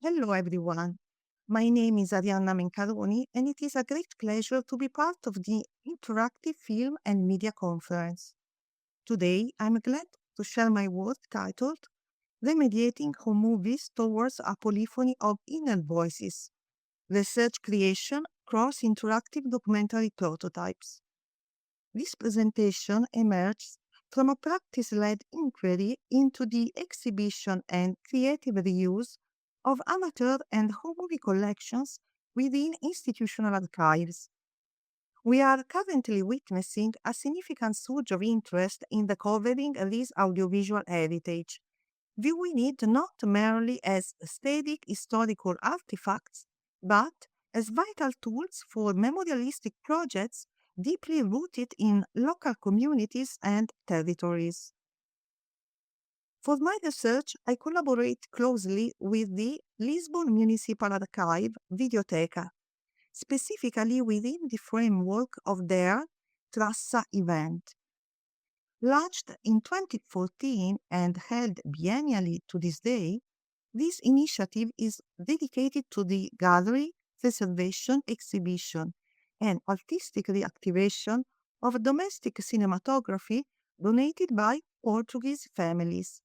Hello, everyone. My name is Arianna Mencaroni, and it is a great pleasure to be part of the Interactive Film and Media Conference. Today, I'm glad to share my work titled Remediating Home Movies Towards a Polyphony of Inner Voices Research Creation Cross Interactive Documentary Prototypes. This presentation emerges from a practice led inquiry into the exhibition and creative reuse of amateur and home movie collections within institutional archives. We are currently witnessing a significant surge of interest in recovering this audiovisual heritage, viewing it not merely as static historical artifacts, but as vital tools for memorialistic projects deeply rooted in local communities and territories. For my research, I collaborate closely with the Lisbon Municipal Archive Videoteca, specifically within the framework of their Traça event. Launched in 2014 and held biennially to this day, this initiative is dedicated to the gallery, preservation, exhibition, and artistic reactivation of domestic cinematography donated by Portuguese families.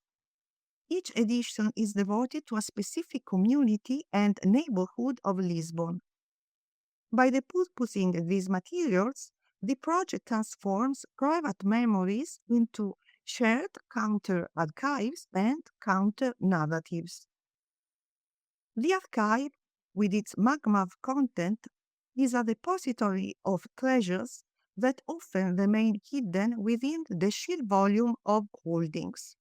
Each edition is devoted to a specific community and neighborhood of Lisbon. By repurposing these materials, the project transforms private memories into shared counter archives and counter narratives. The archive, with its magma of content, is a repository of treasures that often remain hidden within the sheer volume of holdings.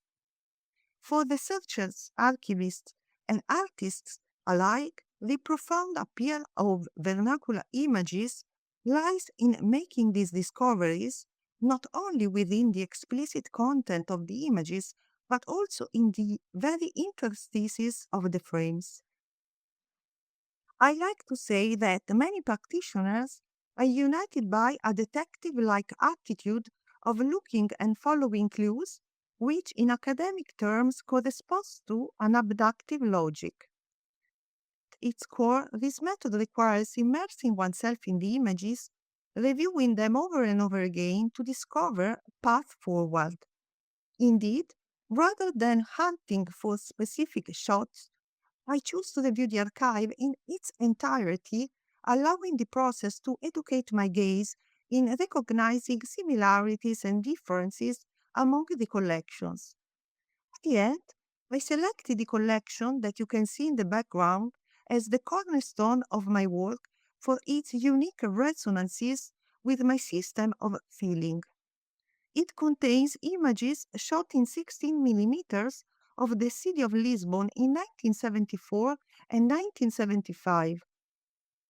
For researchers, archivists, and artists alike, the profound appeal of vernacular images lies in making these discoveries not only within the explicit content of the images, but also in the very interstices of the frames. I like to say that many practitioners are united by a detective like attitude of looking and following clues, which in academic terms corresponds to an abductive logic. At its core, this method requires immersing oneself in the images, reviewing them over and over again to discover a path forward. Indeed, rather than hunting for specific shots, I choose to review the archive in its entirety, allowing the process to educate my gaze in recognizing similarities and differences among the collections. At the end, I selected the collection that you can see in the background as the cornerstone of my work for its unique resonances with my system of feeling. It contains images shot in 16 millimeters of the city of Lisbon in 1974 and 1975.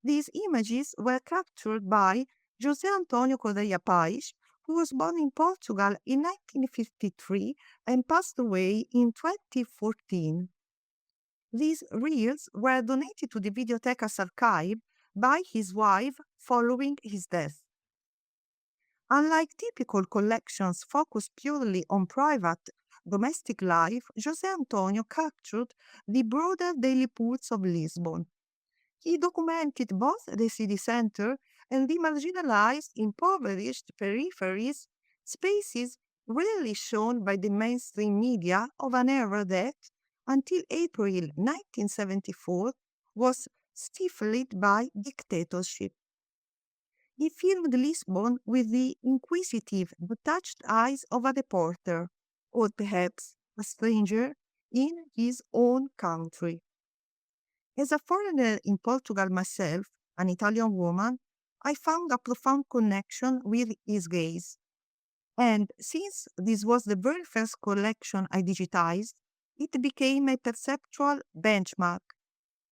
These images were captured by José António Correia-Paes, who was born in Portugal in 1953 and passed away in 2014. These reels were donated to the Videoteca's archive by his wife following his death. Unlike typical collections focused purely on private domestic life, José Antonio captured the broader daily pulse of Lisbon. He documented both the city center and the marginalized, impoverished peripheries, spaces rarely shown by the mainstream media of an era that, until April 1974, was stifled by dictatorship. He filmed Lisbon with the inquisitive, detached eyes of a reporter, or perhaps a stranger in his own country. As a foreigner in Portugal myself, an Italian woman, I found a profound connection with his gaze. And since this was the very first collection I digitized, it became a perceptual benchmark,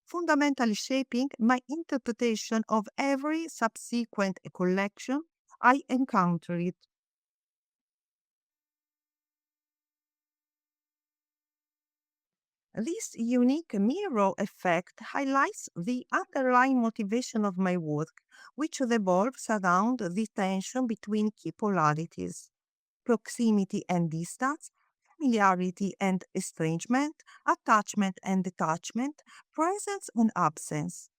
fundamentally shaping my interpretation of every subsequent collection I encountered. This unique mirror effect highlights the underlying motivation of my work, which revolves around the tension between key polarities, proximity and distance, familiarity and estrangement, attachment and detachment, presence and absence.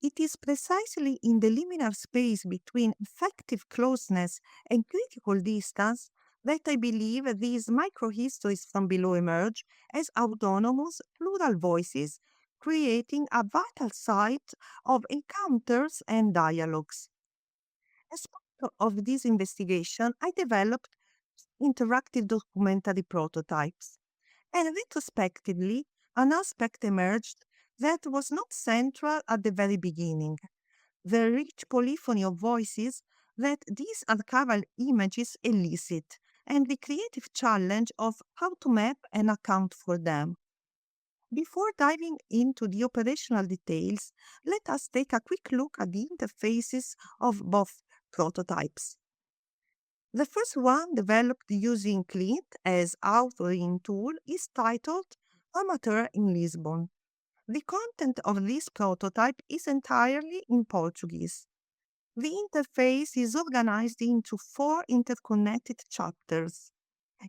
It is precisely in the liminal space between effective closeness and critical distance that I believe these microhistories from below emerge as autonomous, plural voices, creating a vital site of encounters and dialogues. As part of this investigation, I developed interactive documentary prototypes, and retrospectively, an aspect emerged that was not central at the very beginning: the rich polyphony of voices that these archival images elicit, and the creative challenge of how to map and account for them. Before diving into the operational details, let us take a quick look at the interfaces of both prototypes. The first one, developed using Klynt as authoring tool, is titled Amateur in Lisbon. The content of this prototype is entirely in Portuguese. The interface is organized into four interconnected chapters.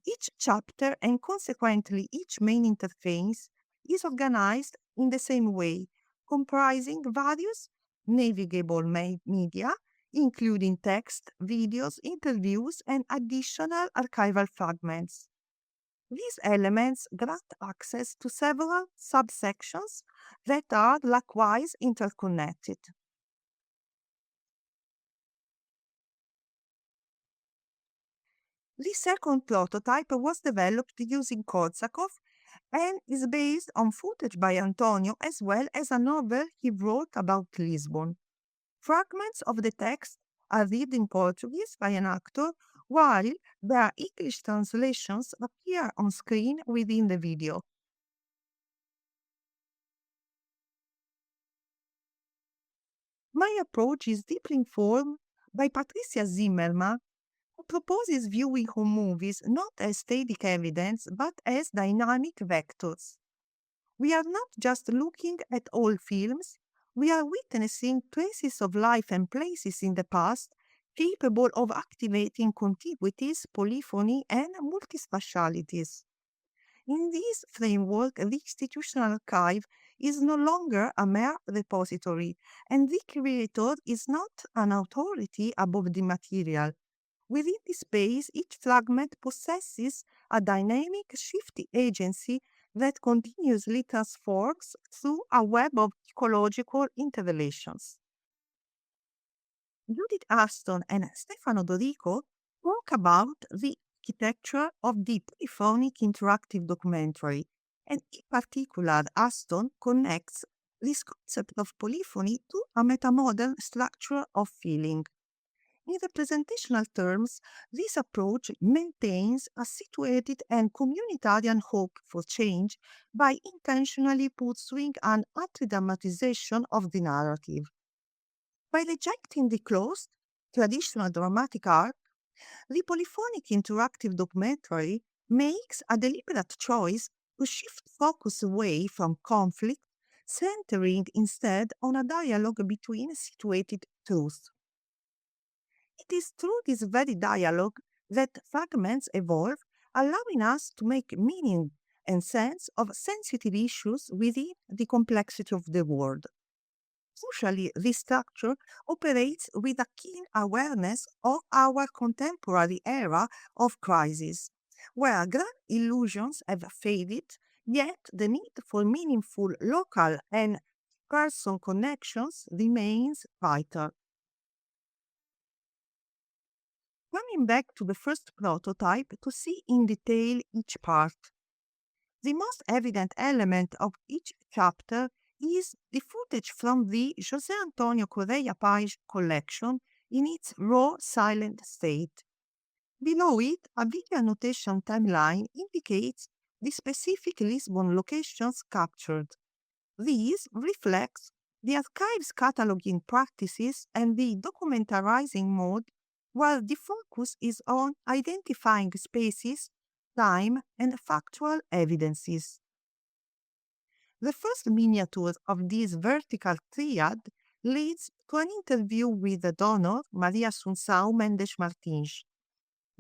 Each chapter, and consequently each main interface, is organized in the same way, comprising various navigable media, including text, videos, interviews, and additional archival fragments. These elements grant access to several subsections that are likewise interconnected. The second prototype was developed using Korsakow and is based on footage by Antonio as well as a novel he wrote about Lisbon. Fragments of the text are read in Portuguese by an actor, while their English translations appear on screen within the video. My approach is deeply informed by Patricia 𝗔𝗯𝘀, who proposes viewing home movies not as static evidence but as dynamic vectors. We are not just looking at old films, we are witnessing traces of life and places in the past capable of activating contiguities, polyphony, and multispatialities. In this framework, the institutional archive is no longer a mere repository, and the curator is not an authority above the material. Within this space, each fragment possesses a dynamic, shifty agency that continuously transforms through a web of ecological interrelations. Judith Aston and Stefano Dorico talk about the architecture of the polyphonic interactive documentary, and in particular, Aston connects this concept of polyphony to a metamodern structure of feeling. In representational terms, this approach maintains a situated and communitarian hope for change by intentionally pursuing an anti-dramatization of the narrative. By rejecting the closed, traditional dramatic arc, the polyphonic interactive documentary makes a deliberate choice to shift focus away from conflict, centering instead on a dialogue between situated truths. It is through this very dialogue that fragments evolve, allowing us to make meaning and sense of sensitive issues within the complexity of the world. Crucially, this structure operates with a keen awareness of our contemporary era of crisis, where grand illusions have faded, yet the need for meaningful local and person connections remains vital. Coming back to the first prototype to see in detail each part. The most evident element of each chapter is the footage from the José Antonio Correia Page collection in its raw silent state. Below it, a video annotation timeline indicates the specific Lisbon locations captured. These reflects the archive's cataloging practices and the documentarizing mode, while the focus is on identifying spaces, time, and factual evidences. The first miniature of this vertical triad leads to an interview with the donor, Maria Assunção Mendes Martins.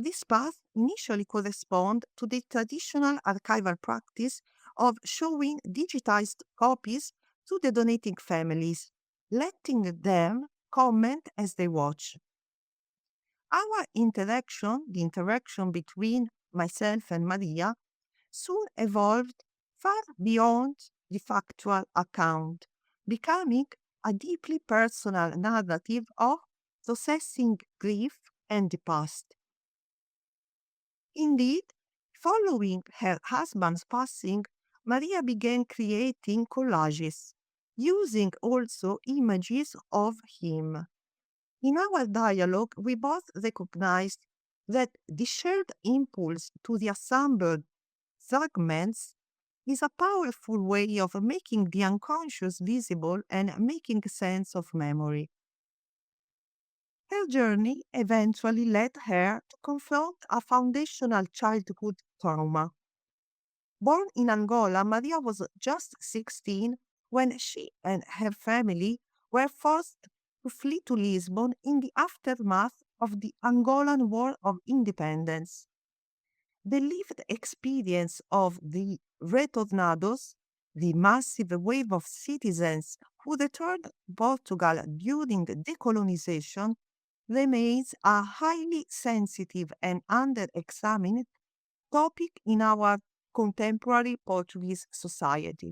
This path initially corresponds to the traditional archival practice of showing digitized copies to the donating families, letting them comment as they watch. Our interaction, the interaction between myself and Maria, soon evolved far beyond the factual account, becoming a deeply personal narrative of processing grief and the past. Indeed, following her husband's passing, Maria began creating collages, using also images of him. In our dialogue, we both recognized that the shared impulse to reassemble fragments is a powerful way of making the unconscious visible and making sense of memory. Her journey eventually led her to confront a foundational childhood trauma. Born in Angola, Maria was just 16 when she and her family were forced to flee to Lisbon in the aftermath of the Angolan War of Independence. The lived experience of the retornados, the massive wave of citizens who returned to Portugal during decolonization, remains a highly sensitive and under-examined topic in our contemporary Portuguese society.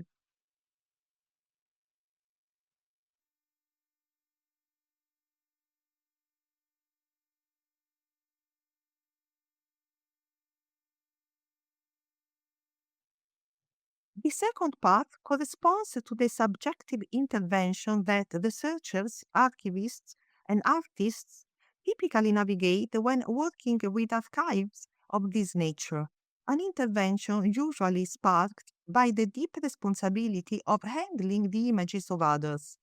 The second part corresponds to the subjective intervention that researchers, archivists, and artists typically navigate when working with archives of this nature, an intervention usually sparked by the deep responsibility of handling the images of others.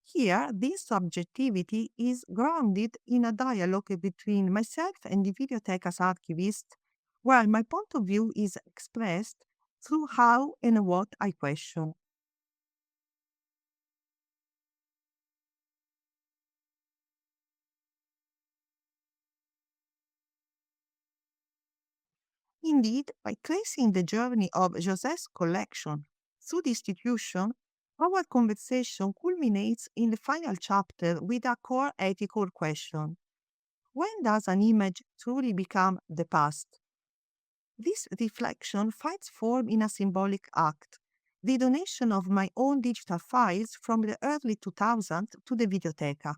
Here, this subjectivity is grounded in a dialogue between myself and the Videoteca's archivist, where my point of view is expressed through how and what I question. Indeed, by tracing the journey of José's collection through the institution, our conversation culminates in the final chapter with a core ethical question. When does an image truly become the past? This reflection finds form in a symbolic act, the donation of my own digital files from the early 2000s to the Videoteca.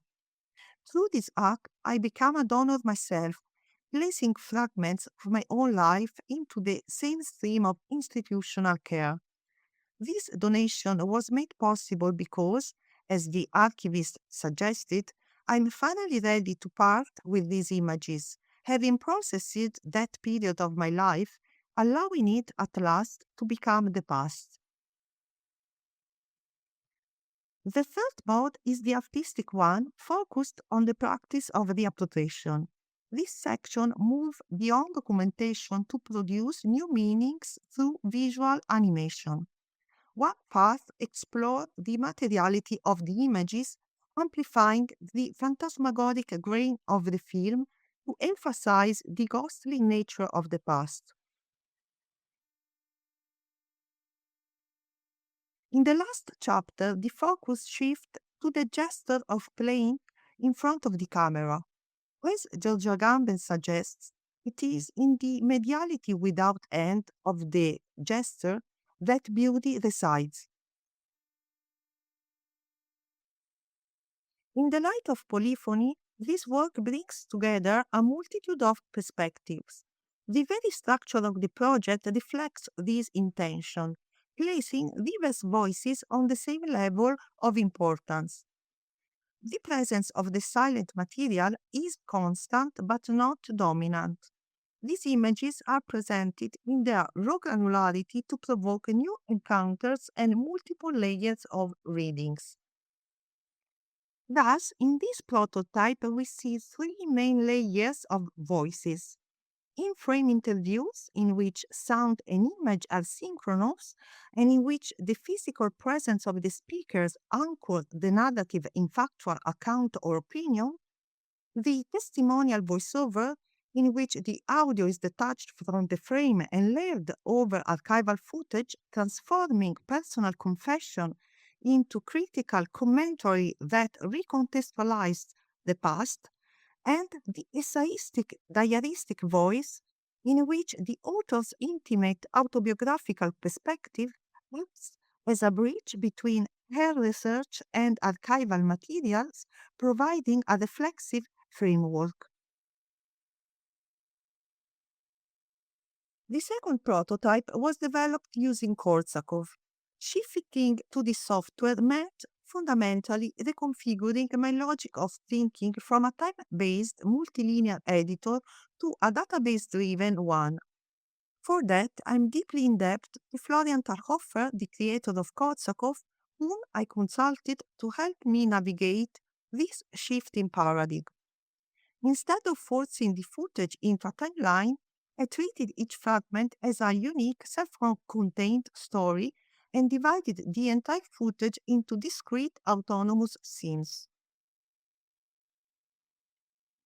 Through this act, I become a donor myself, placing fragments of my own life into the same stream of institutional care. This donation was made possible because, as the archivist suggested, I'm finally ready to part with these images, having processed that period of my life, allowing it at last to become the past. The third mode is the artistic one, focused on the practice of reappropriation. This section moves beyond documentation to produce new meanings through visual animation. One path explored the materiality of the images, amplifying the phantasmagoric grain of the film to emphasize the ghostly nature of the past. In the last chapter, the focus shifts to the gesture of playing in front of the camera. As 𝗔𝗯𝘀𝘁𝗿 suggests, it is in the mediality without end of the gesture that beauty resides. In the light of polyphony, this work brings together a multitude of perspectives. The very structure of the project reflects this intention, placing diverse voices on the same level of importance. The presence of the silent material is constant but not dominant. These images are presented in their raw granularity to provoke new encounters and multiple layers of readings. Thus, in this prototype, we see three main layers of voices. In-frame interviews, in which sound and image are synchronous, and in which the physical presence of the speakers anchor the narrative in factual account or opinion. The testimonial voiceover, in which the audio is detached from the frame and layered over archival footage, transforming personal confession into critical commentary that recontextualized the past, and the essayistic diaristic voice, in which the author's intimate autobiographical perspective acts as a bridge between her research and archival materials, providing a reflexive framework. The second prototype was developed using Korsakow. Shifting to the software meant fundamentally reconfiguring my logic of thinking from a type-based multilinear editor to a database-driven one. For that, I'm deeply indebted to Florian Tarhofer, the creator of Korsakow, whom I consulted to help me navigate this shift in paradigm. Instead of forcing the footage into a timeline, I treated each fragment as a unique, self-contained story and divided the entire footage into discrete, autonomous scenes.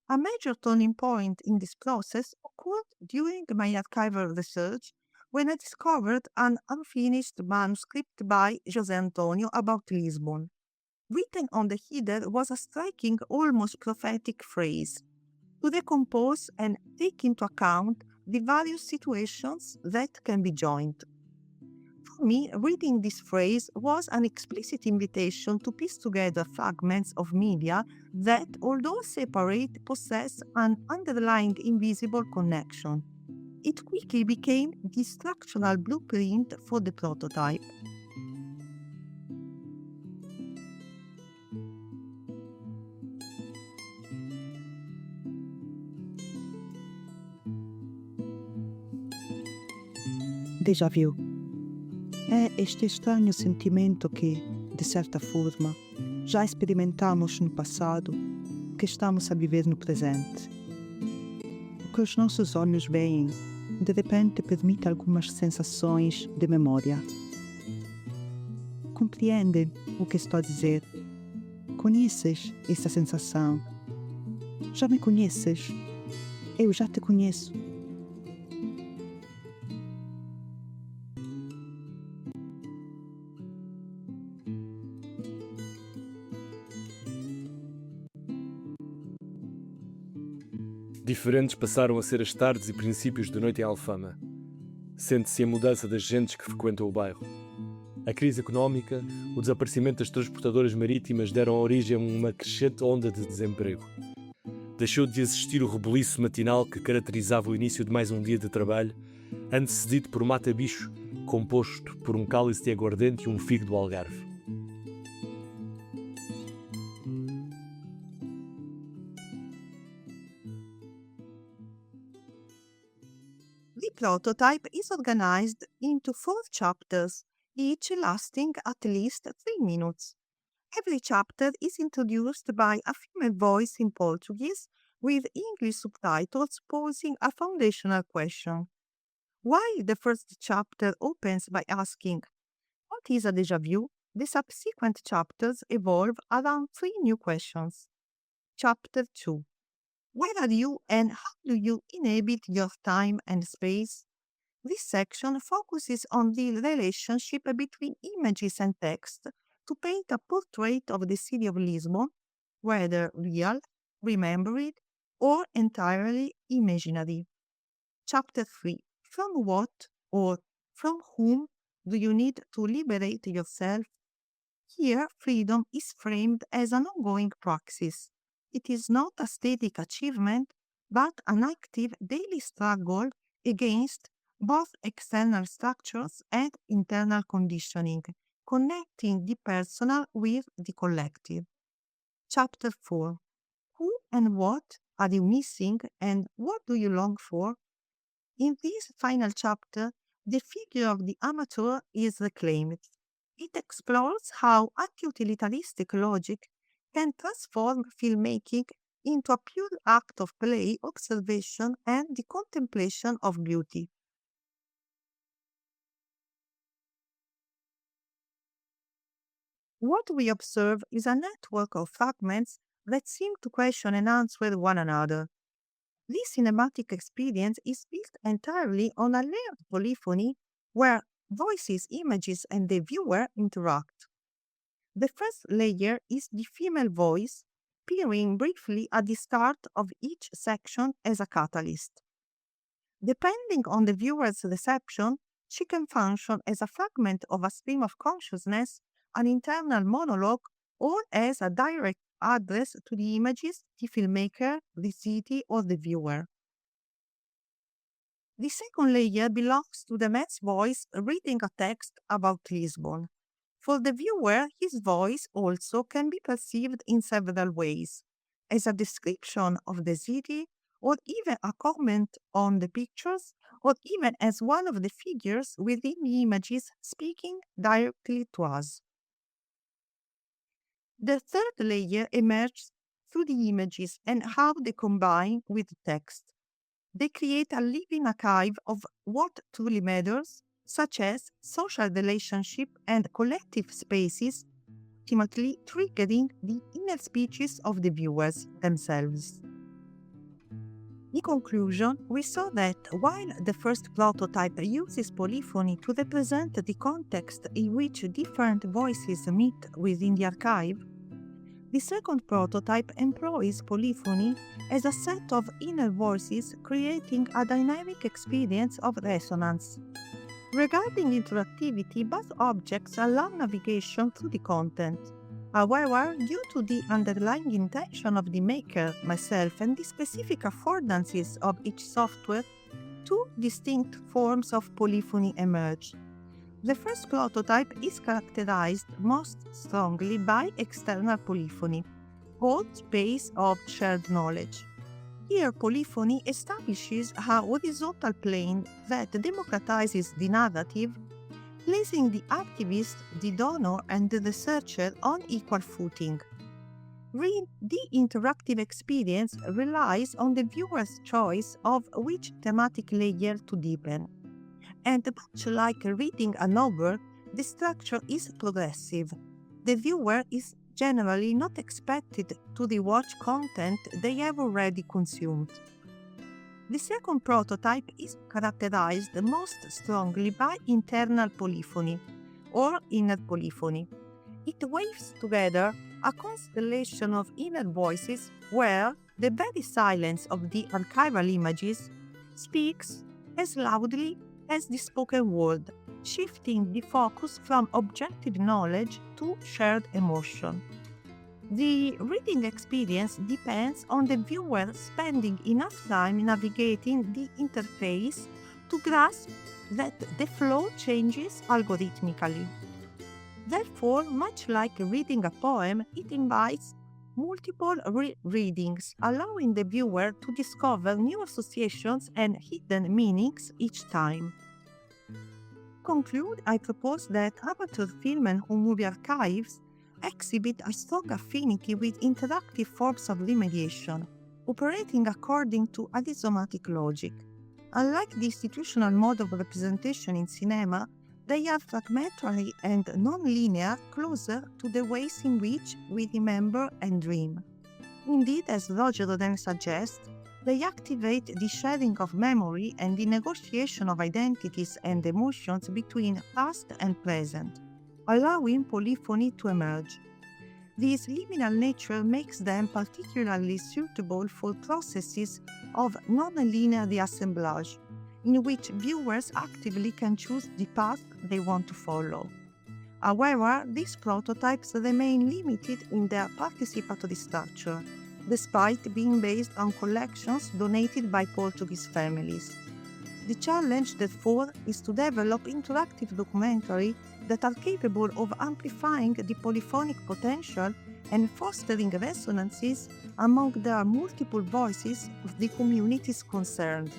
A major turning point in this process occurred during my archival research when I discovered an unfinished manuscript by José Antonio about Lisbon. Written on the header was a striking, almost prophetic phrase: to decompose and take into account the various situations that can be joined. For me, reading this phrase was an explicit invitation to piece together fragments of media that, although separate, possess an underlying invisible connection. It quickly became the structural blueprint for the prototype. Déjà vu. É este estranho sentimento que, de certa forma, já experimentamos no passado, que estamos a viver no presente. O que os nossos olhos veem, de repente permite algumas sensações de memória. Compreende o que estou a dizer? Conheces essa sensação? Já me conheces? Eu já te conheço. Diferentes passaram a ser as tardes e princípios da noite em Alfama. Sente-se a mudança das gentes que frequentam o bairro. A crise económica, o desaparecimento das transportadoras marítimas deram origem a uma crescente onda de desemprego. Deixou de existir o rebuliço matinal que caracterizava o início de mais um dia de trabalho, antecedido por um mata-bicho composto por um cálice de aguardente e um figo do Algarve. The prototype is organized into 4 chapters, each lasting at least 3 minutes. Every chapter is introduced by a female voice in Portuguese with English subtitles posing a foundational question. While the first chapter opens by asking, "What is a déjà vu?" the subsequent chapters evolve around 3 new questions. Chapter 2: Where are you and how do you inhabit your time and space? This section focuses on the relationship between images and text to paint a portrait of the city of Lisbon, whether real, remembered, or entirely imaginary. Chapter 3: From what or from whom do you need to liberate yourself? Here, freedom is framed as an ongoing praxis. It is not a static achievement, but an active daily struggle against both external structures and internal conditioning, connecting the personal with the collective. Chapter 4: Who and what are you missing and what do you long for? In this final chapter, the figure of the amateur is reclaimed. It explores how anti-utilitaristic logic can transform filmmaking into a pure act of play, observation, and the contemplation of beauty. What we observe is a network of fragments that seem to question and answer one another. This cinematic experience is built entirely on a layered polyphony where voices, images, and the viewer interact. The first layer is the female voice, appearing briefly at the start of each section as a catalyst. Depending on the viewer's reception, she can function as a fragment of a stream of consciousness, an internal monologue, or as a direct address to the images, the filmmaker, the city, or the viewer. The second layer belongs to the man's voice reading a text about Lisbon. For the viewer, his voice also can be perceived in several ways, as a description of the city, or even a comment on the pictures, or even as one of the figures within the images speaking directly to us. The third layer emerges through the images and how they combine with the text. They create a living archive of what truly matters, such as social relationship and collective spaces, ultimately triggering the inner speeches of the viewers themselves. In conclusion, we saw that while the first prototype uses polyphony to represent the context in which different voices meet within the archive, the second prototype employs polyphony as a set of inner voices, creating a dynamic experience of resonance. Regarding interactivity, both objects allow navigation through the content. However, due to the underlying intention of the maker, myself, and the specific affordances of each software, two distinct forms of polyphony emerge. The first prototype is characterized most strongly by external polyphony, called space of shared knowledge. Here, polyphony establishes a horizontal plane that democratizes the narrative, placing the activist, the donor, and the researcher on equal footing. The interactive experience relies on the viewer's choice of which thematic layer to deepen. And much like reading a novel, the structure is progressive. The viewer is generally not expected to rewatch content they have already consumed. The second prototype is characterized most strongly by internal polyphony, or inner polyphony. It waves together a constellation of inner voices where the very silence of the archival images speaks as loudly as the spoken word, shifting the focus from objective knowledge to shared emotion. The reading experience depends on the viewer spending enough time navigating the interface to grasp that the flow changes algorithmically. Therefore, much like reading a poem, it invites multiple readings, allowing the viewer to discover new associations and hidden meanings each time. To conclude, I propose that amateur film and home movie archives exhibit a strong affinity with interactive forms of remediation, operating according to adisomatic logic. Unlike the institutional mode of representation in cinema, they are fragmentary and non-linear, closer to the ways in which we remember and dream. Indeed, as Roger then suggests, they activate the sharing of memory and the negotiation of identities and emotions between past and present, allowing polyphony to emerge. This liminal nature makes them particularly suitable for processes of non-linear reassemblage, in which viewers actively can choose the path they want to follow. However, these prototypes remain limited in their participatory structure, despite being based on collections donated by Portuguese families. The challenge, therefore, is to develop interactive documentaries that are capable of amplifying the polyphonic potential and fostering resonances among the multiple voices of the communities concerned.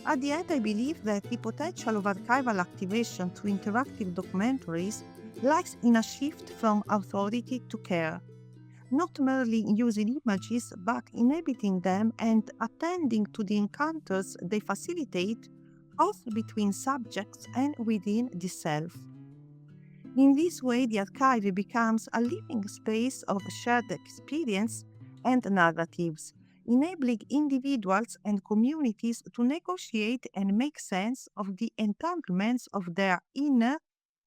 At the end, I believe that the potential of archival activation through interactive documentaries lies in a shift from authority to care, not merely using images but inhabiting them and attending to the encounters they facilitate, both between subjects and within the self. In this way, the archive becomes a living space of shared experience and narratives, enabling individuals and communities to negotiate and make sense of the entanglements of their inner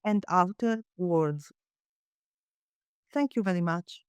and outer worlds. Thank you very much.